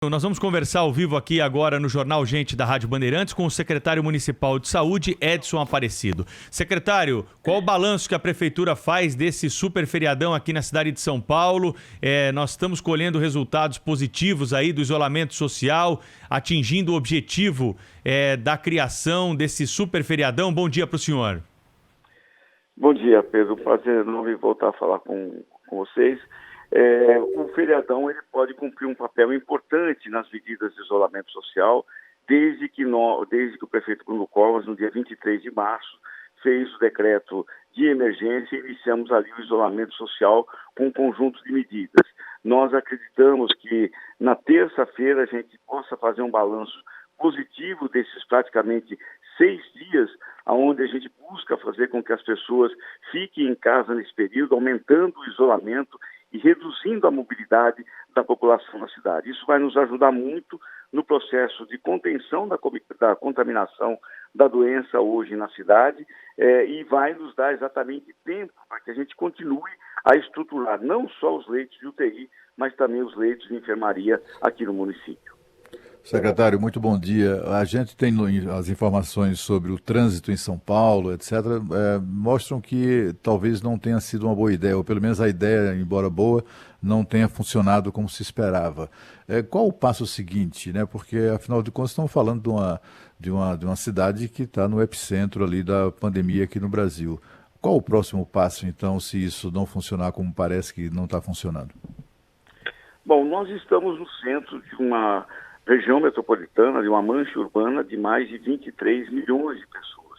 Nós vamos conversar ao vivo aqui agora no Jornal Gente da Rádio Bandeirantes com o secretário municipal de saúde, Edson Aparecido. Secretário, qual o balanço que a prefeitura faz desse super feriadão aqui na cidade de São Paulo? Nós estamos colhendo resultados positivos aí do isolamento social, atingindo o objetivo da criação desse super feriadão. Bom dia para o senhor. Bom dia, Pedro. Prazer enorme voltar a falar com vocês. O feriadão ele pode cumprir um papel importante nas medidas de isolamento social, desde que o prefeito Bruno Covas, no dia 23 de março, fez o decreto de emergência e iniciamos ali o isolamento social com um conjunto de medidas. Nós acreditamos que na terça-feira a gente possa fazer um balanço positivo desses praticamente 6 dias, onde a gente busca fazer com que as pessoas fiquem em casa nesse período, aumentando o isolamento e reduzindo a mobilidade da população na cidade. Isso vai nos ajudar muito no processo de contenção da contaminação da doença hoje na cidade e vai nos dar exatamente tempo para que a gente continue a estruturar não só os leitos de UTI, mas também os leitos de enfermaria aqui no município. Secretário, muito bom dia. A gente tem as informações sobre o trânsito em São Paulo, etc., mostram que talvez não tenha sido uma boa ideia, ou pelo menos a ideia, embora boa, não tenha funcionado como se esperava. Qual o passo seguinte, né? Porque, afinal de contas, estamos falando de uma cidade que está no epicentro ali da pandemia aqui no Brasil. Qual o próximo passo, então, se isso não funcionar como parece que não está funcionando? Bom, nós estamos no centro de uma região metropolitana, de uma mancha urbana de mais de 23 milhões de pessoas.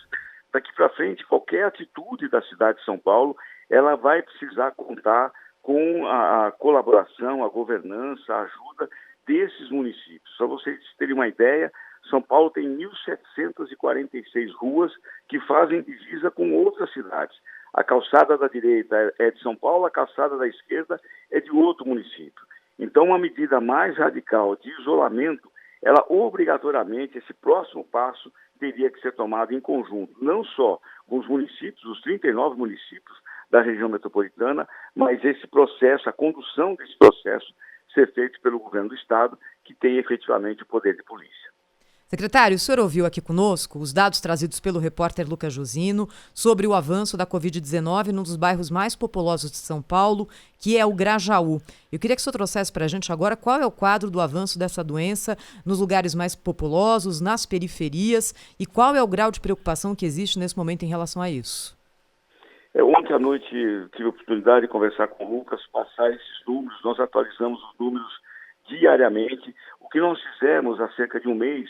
Daqui para frente, qualquer atitude da cidade de São Paulo, ela vai precisar contar com a colaboração, a governança, a ajuda desses municípios. Para vocês terem uma ideia, São Paulo tem 1.746 ruas que fazem divisa com outras cidades. A calçada da direita é de São Paulo, a calçada da esquerda é de outro município. Então, uma medida mais radical de isolamento, ela obrigatoriamente, esse próximo passo, teria que ser tomado em conjunto, não só com os municípios, os 39 municípios da região metropolitana, mas esse processo, a condução desse processo, ser feito pelo governo do Estado, que tem efetivamente o poder de polícia. Secretário, o senhor ouviu aqui conosco os dados trazidos pelo repórter Lucas Josino sobre o avanço da Covid-19 num dos bairros mais populosos de São Paulo, que é o Grajaú. Eu queria que o senhor trouxesse para a gente agora qual é o quadro do avanço dessa doença nos lugares mais populosos, nas periferias, e qual é o grau de preocupação que existe nesse momento em relação a isso. Ontem à noite tive a oportunidade de conversar com o Lucas, passar esses números, nós atualizamos os números diariamente. O que nós fizemos há cerca de um mês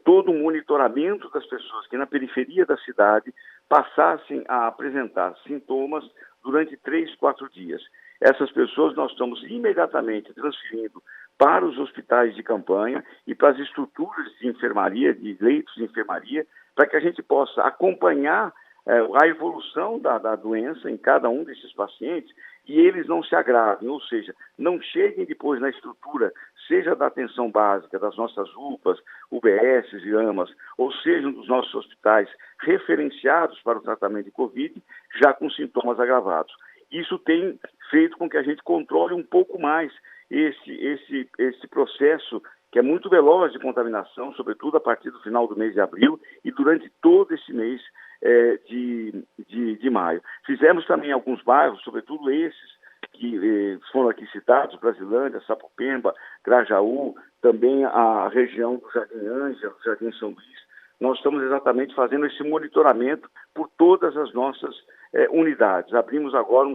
todo o monitoramento das pessoas que na periferia da cidade passassem a apresentar sintomas durante 3, 4 dias. Essas pessoas nós estamos imediatamente transferindo para os hospitais de campanha e para as estruturas de enfermaria, de leitos de enfermaria, para que a gente possa acompanhar a evolução da doença em cada um desses pacientes e eles não se agravem, ou seja, não cheguem depois na estrutura, seja da atenção básica, das nossas UPAs, UBSs e AMAs, ou seja, dos nossos hospitais referenciados para o tratamento de Covid, já com sintomas agravados. Isso tem feito com que a gente controle um pouco mais esse processo que é muito veloz de contaminação, sobretudo a partir do final do mês de abril e durante todo esse mês de maio. Fizemos também alguns bairros, sobretudo esses que foram aqui citados, Brasilândia, Sapopemba, Grajaú, também a região do Jardim Ângela, do Jardim São Luís. Nós estamos exatamente fazendo esse monitoramento por todas as nossas unidades. Abrimos agora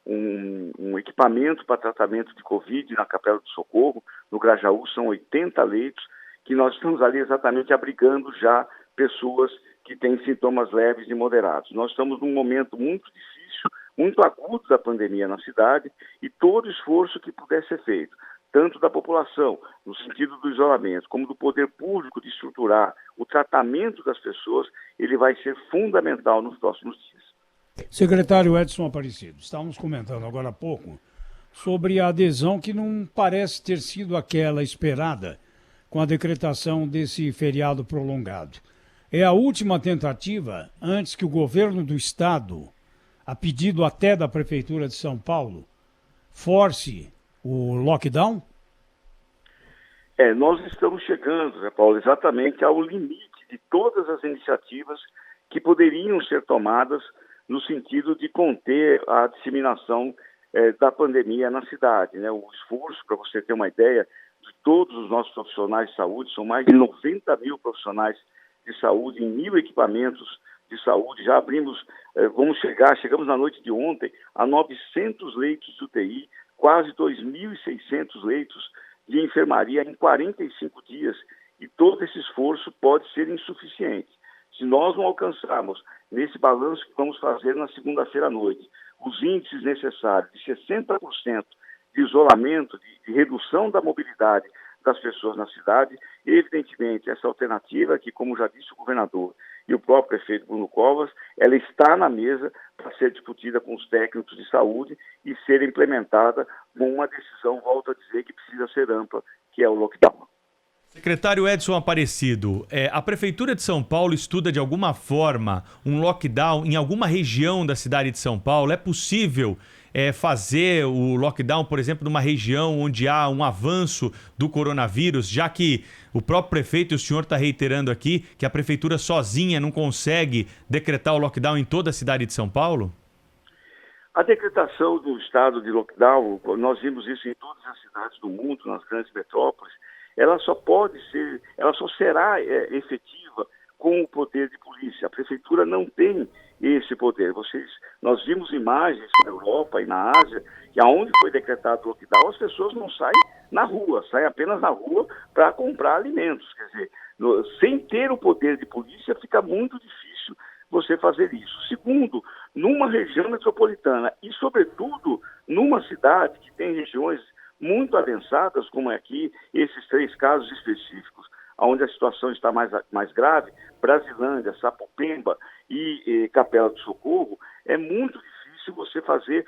um equipamento para tratamento de Covid na Capela do Socorro, no Grajaú, são 80 leitos, que nós estamos ali exatamente abrigando já pessoas que têm sintomas leves e moderados. Nós estamos num momento muito difícil, muito agudo da pandemia na cidade e todo esforço que puder ser feito, tanto da população, no sentido do isolamento, como do poder público de estruturar o tratamento das pessoas, ele vai ser fundamental nos próximos dias. Secretário Edson Aparecido, estávamos comentando agora há pouco sobre a adesão que não parece ter sido aquela esperada com a decretação desse feriado prolongado. É a última tentativa antes que o governo do Estado, a pedido até da Prefeitura de São Paulo, force o lockdown? Nós estamos chegando, Zé Paulo, exatamente ao limite de todas as iniciativas que poderiam ser tomadas no sentido de conter a disseminação da pandemia na cidade, né? O esforço, para você ter uma ideia, de todos os nossos profissionais de saúde, são mais de 90 mil profissionais de saúde, em 1.000 equipamentos de saúde, já abrimos, chegamos na noite de ontem a 900 leitos de UTI, quase 2.600 leitos de enfermaria em 45 dias, e todo esse esforço pode ser insuficiente. Se nós não alcançarmos, nesse balanço que vamos fazer na segunda-feira à noite, os índices necessários de 60% de isolamento, de redução da mobilidade das pessoas na cidade, evidentemente essa alternativa que, como já disse o governador e o próprio prefeito Bruno Covas, ela está na mesa para ser discutida com os técnicos de saúde e ser implementada com uma decisão, volto a dizer, que precisa ser ampla, que é o lockdown. Secretário Edson Aparecido, a Prefeitura de São Paulo estuda de alguma forma um lockdown em alguma região da cidade de São Paulo? É possível fazer o lockdown, por exemplo, numa região onde há um avanço do coronavírus, já que o próprio prefeito, e o senhor está reiterando aqui, que a Prefeitura sozinha não consegue decretar o lockdown em toda a cidade de São Paulo? A decretação do estado de lockdown, nós vimos isso em todas as cidades do mundo, nas grandes metrópoles, ela só será efetiva com o poder de polícia. A prefeitura não tem esse poder. Nós vimos imagens na Europa e na Ásia, que aonde foi decretado o lockdown, as pessoas não saem na rua, saem apenas na rua para comprar alimentos. Quer dizer, sem ter o poder de polícia, fica muito difícil você fazer isso. Segundo, numa região metropolitana e, sobretudo, numa cidade que tem regiões muito adensadas, como é aqui, esses 3 casos específicos, onde a situação está mais grave, Brasilândia, Sapopemba e Capela do Socorro, é muito difícil você fazer,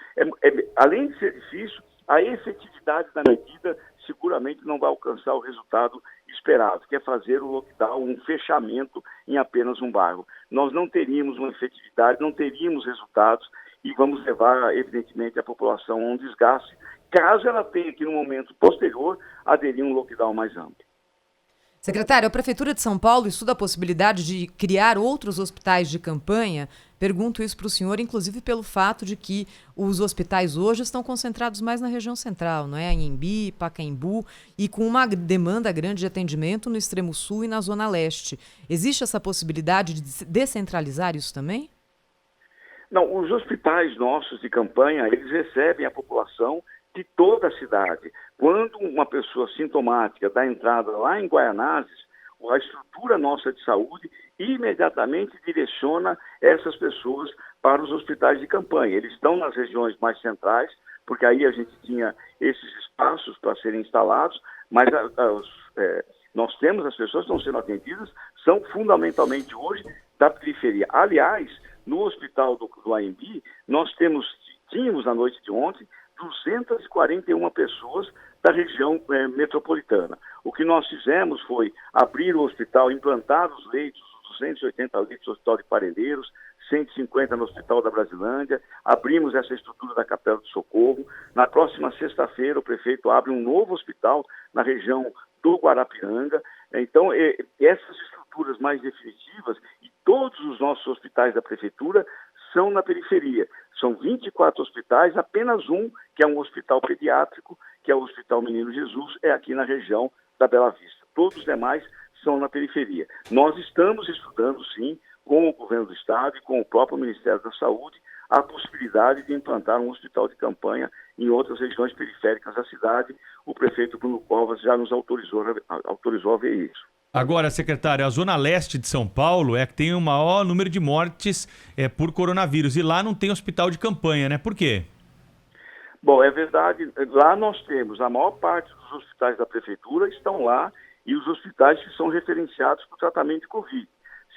além de ser difícil, a efetividade da medida seguramente não vai alcançar o resultado esperado, que é fazer o lockdown, um fechamento em apenas um bairro. Nós não teríamos uma efetividade, não teríamos resultados e vamos levar, evidentemente, a população a um desgaste, caso ela tenha que, no momento posterior, aderir a um lockdown mais amplo. Secretário, a Prefeitura de São Paulo estuda a possibilidade de criar outros hospitais de campanha. Pergunto isso para o senhor, inclusive pelo fato de que os hospitais hoje estão concentrados mais na região central, não é? Anhembi, Pacaembu, e com uma demanda grande de atendimento no extremo sul e na zona leste. Existe essa possibilidade de descentralizar isso também? Não, os hospitais nossos de campanha, eles recebem a população de toda a cidade. Quando uma pessoa sintomática dá entrada lá em Guaianazes, a estrutura nossa de saúde imediatamente direciona essas pessoas para os hospitais de campanha. Eles estão nas regiões mais centrais, porque aí a gente tinha esses espaços para serem instalados, mas nós temos as pessoas que estão sendo atendidas, são fundamentalmente hoje da periferia. Aliás, no hospital do AMB, nós tínhamos na noite de ontem 241 pessoas da região metropolitana. O que nós fizemos foi abrir o hospital, implantar os leitos, 280 leitos no Hospital de Parelheiros, 150 no Hospital da Brasilândia, abrimos essa estrutura da Capela do Socorro. Na próxima sexta-feira, o prefeito abre um novo hospital na região do Guarapiranga. Então, essas estruturas mais definitivas e todos os nossos hospitais da prefeitura são na periferia. São 24 hospitais, apenas um, que é um hospital pediátrico, que é o Hospital Menino Jesus, é aqui na região da Bela Vista. Todos os demais são na periferia. Nós estamos estudando, sim, com o governo do estado e com o próprio Ministério da Saúde, a possibilidade de implantar um hospital de campanha em outras regiões periféricas da cidade. O prefeito Bruno Covas já nos autorizou a ver isso. Agora, secretário, a zona leste de São Paulo é que tem o maior número de mortes por coronavírus. E lá não tem hospital de campanha, né? Por quê? Bom, é verdade. Lá nós temos a maior parte dos hospitais da prefeitura estão lá e os hospitais que são referenciados para o tratamento de Covid.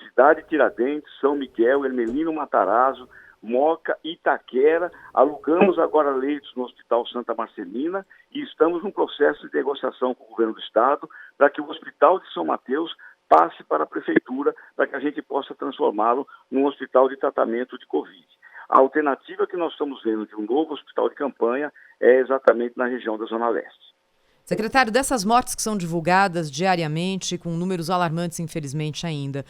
Cidade Tiradentes, São Miguel, Hermelino Matarazzo, Moca, Itaquera. Alugamos agora leitos no Hospital Santa Marcelina e estamos num processo de negociação com o governo do estado para que o Hospital de São Mateus passe para a prefeitura para que a gente possa transformá-lo num hospital de tratamento de Covid. A alternativa que nós estamos vendo de um novo hospital de campanha é exatamente na região da Zona Leste. Secretário, dessas mortes que são divulgadas diariamente, com números alarmantes, infelizmente, ainda,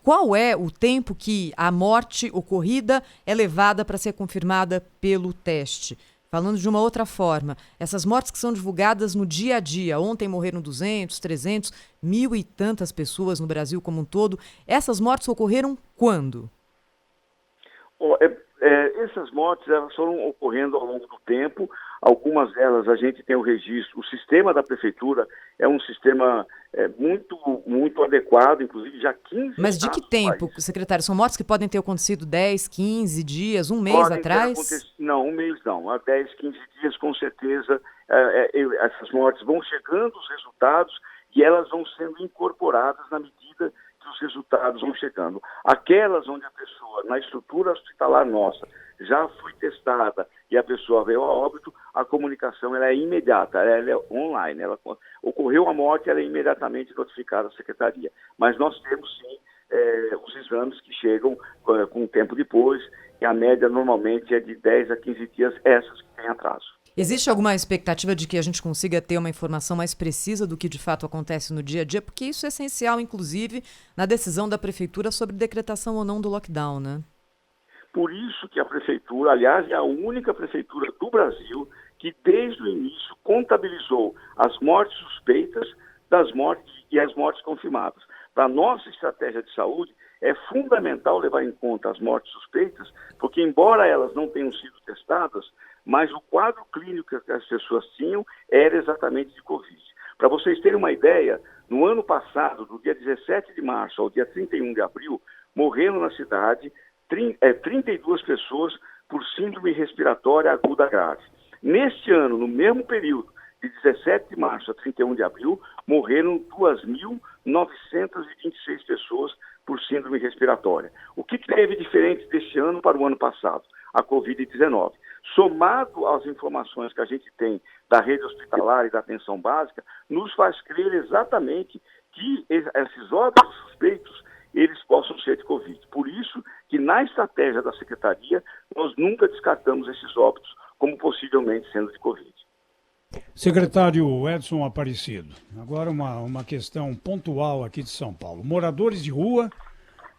qual é o tempo que a morte ocorrida é levada para ser confirmada pelo teste? Falando de uma outra forma, essas mortes que são divulgadas no dia a dia, ontem morreram 200, 300, 1.000 e tantas pessoas no Brasil como um todo, essas mortes ocorreram quando? Essas mortes elas foram ocorrendo ao longo do tempo. Algumas delas a gente tem o registro. O sistema da prefeitura é um sistema muito adequado, inclusive já 15 Mas de que tempo, secretário? São mortes que podem ter acontecido 10, 15 dias, um mês atrás? Não, um mês não. Há 10, 15 dias, com certeza, essas mortes vão chegando, os resultados, e elas vão sendo incorporadas na medida que os resultados vão chegando. Aquelas onde a pessoa, na estrutura hospitalar nossa, já foi testada e a pessoa veio a óbito, a comunicação ela é imediata, ela é online. Ocorreu a morte, ela é imediatamente notificada à secretaria. Mas nós temos, sim, os exames que chegam com um tempo depois, e a média normalmente é de 10 a 15 dias, essas que têm atraso. Existe alguma expectativa de que a gente consiga ter uma informação mais precisa do que de fato acontece no dia a dia? Porque isso é essencial, inclusive, na decisão da prefeitura sobre decretação ou não do lockdown, né? Por isso que a prefeitura, aliás, é a única prefeitura do Brasil que desde o início contabilizou as mortes suspeitas das mortes e as mortes confirmadas. Para a nossa estratégia de saúde, é fundamental levar em conta as mortes suspeitas, porque embora elas não tenham sido testadas, mas o quadro clínico que as pessoas tinham era exatamente de Covid. Para vocês terem uma ideia, no ano passado, do dia 17 de março ao dia 31 de abril, morreram na cidade 32 pessoas por síndrome respiratória aguda grave. Neste ano, no mesmo período, de 17 de março a 31 de abril, morreram 2.926 pessoas por síndrome respiratória. O que teve diferente deste ano para o ano passado? A Covid-19. Somado às informações que a gente tem da rede hospitalar e da atenção básica, nos faz crer exatamente que esses óbitos suspeitos eles possam ser de Covid. Por isso que na estratégia da Secretaria, nós nunca descartamos esses óbitos como possivelmente sendo de Covid. Secretário Edson Aparecido, agora uma questão pontual aqui de São Paulo. Moradores de rua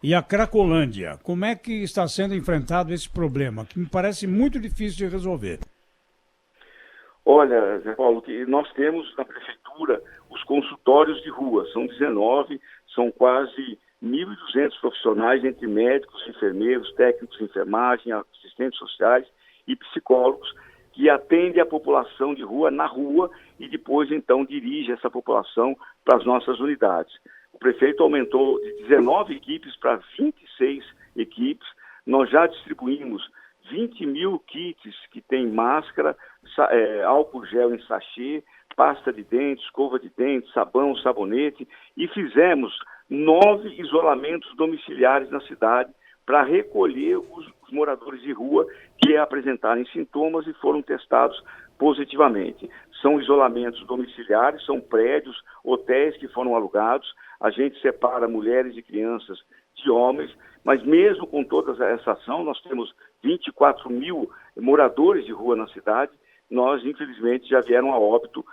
e a Cracolândia, como é que está sendo enfrentado esse problema, que me parece muito difícil de resolver? Olha, Zé Paulo, que nós temos na prefeitura os consultórios de rua, são 19, são quase 1.200 profissionais, entre médicos, enfermeiros, técnicos de enfermagem, assistentes sociais e psicólogos, que atendem a população de rua na rua e depois, então, dirige essa população para as nossas unidades. O prefeito aumentou de 19 equipes para 26 equipes. Nós já distribuímos 20 mil kits que tem máscara, álcool gel em sachê, pasta de dentes, escova de dentes, sabão, sabonete, e fizemos 9 isolamentos domiciliares na cidade para recolher os moradores de rua que apresentarem sintomas e foram testados positivamente. São isolamentos domiciliares, são prédios, hotéis que foram alugados, a gente separa mulheres e crianças de homens, mas mesmo com toda essa ação, nós temos 24 mil moradores de rua na cidade, nós, infelizmente, já vieram a óbito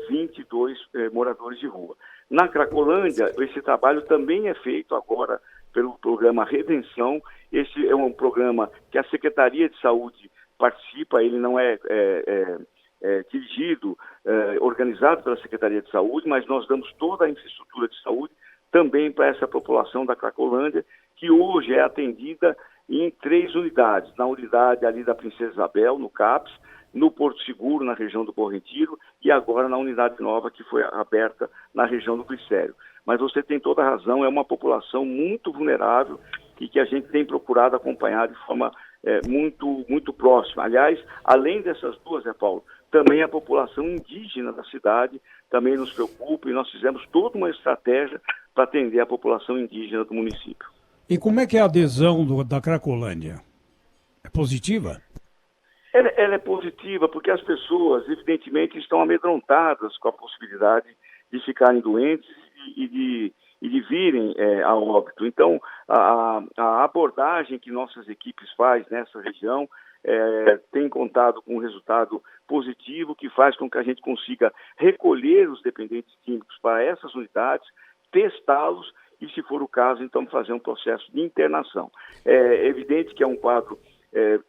22 moradores de rua. Na Cracolândia, esse trabalho também é feito agora pelo programa Redenção. Esse é um programa que a Secretaria de Saúde participa, ele não é dirigido, organizado pela Secretaria de Saúde, mas nós damos toda a infraestrutura de saúde também para essa população da Cracolândia, que hoje é atendida em 3 unidades. Na unidade ali da Princesa Isabel, no CAPS, no Porto Seguro, na região do Bom Retiro, e agora na unidade nova que foi aberta na região do Glicério. Mas você tem toda a razão, é uma população muito vulnerável e que a gente tem procurado acompanhar de forma muito próxima. Aliás, além dessas duas, Zé Paulo, também a população indígena da cidade também nos preocupa e nós fizemos toda uma estratégia para atender a população indígena do município. E como é que é a adesão da Cracolândia? É positiva? Ela é positiva porque as pessoas, evidentemente, estão amedrontadas com a possibilidade de ficarem doentes e de virem a óbito. Então, a abordagem que nossas equipes fazem nessa região tem contado com um resultado positivo que faz com que a gente consiga recolher os dependentes químicos para essas unidades, testá-los e, se for o caso, então fazer um processo de internação. É evidente que é um quadro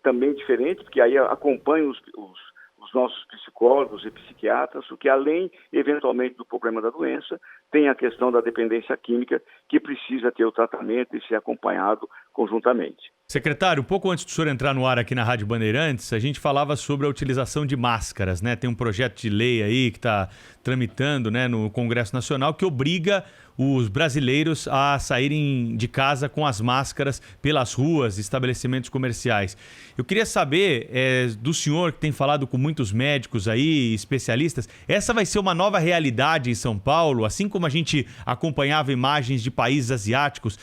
também diferente, porque aí acompanha os nossos psicólogos e psiquiatras, o que além, eventualmente, do problema da doença, tem a questão da dependência química, que precisa ter o tratamento e ser acompanhado conjuntamente. Secretário, um pouco antes do senhor entrar no ar aqui na Rádio Bandeirantes, a gente falava sobre a utilização de máscaras, né? Tem um projeto de lei aí que está tramitando, né, no Congresso Nacional que obriga os brasileiros a saírem de casa com as máscaras pelas ruas, estabelecimentos comerciais. Eu queria saber do senhor, que tem falado com muitos médicos aí, especialistas, essa vai ser uma nova realidade em São Paulo, assim como a gente acompanhava imagens de países asiáticos,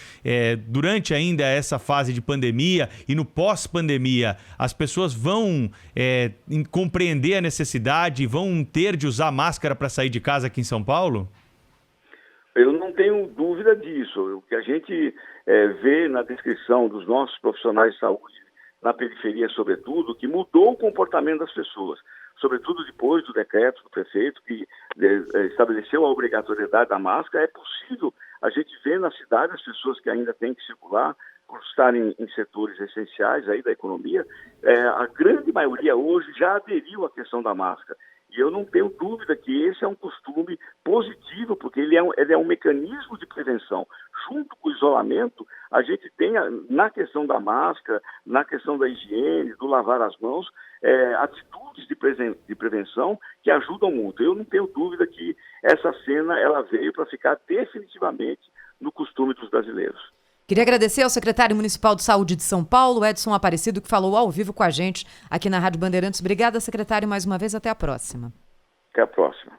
durante ainda essa fase de pandemia e no pós-pandemia, as pessoas vão compreender a necessidade, vão ter de usar máscara para sair de casa aqui em São Paulo? Eu não tenho dúvida disso. O que a gente vê na descrição dos nossos profissionais de saúde, na periferia sobretudo, que mudou o comportamento das pessoas, sobretudo depois do decreto do prefeito que estabeleceu a obrigatoriedade da máscara. É possível a gente ver na cidade as pessoas que ainda têm que circular por estarem em setores essenciais aí da economia. A grande maioria hoje já aderiu à questão da máscara. E eu não tenho dúvida que esse é um costume positivo, porque ele é um mecanismo de prevenção. Junto com o isolamento, a gente tem, na questão da máscara, na questão da higiene, do lavar as mãos, atitudes de prevenção que ajudam muito. Eu não tenho dúvida que essa cena ela veio para ficar definitivamente no costume dos brasileiros. Queria agradecer ao secretário municipal de saúde de São Paulo, Edson Aparecido, que falou ao vivo com a gente aqui na Rádio Bandeirantes. Obrigada, secretário, mais uma vez. Até a próxima. Até a próxima.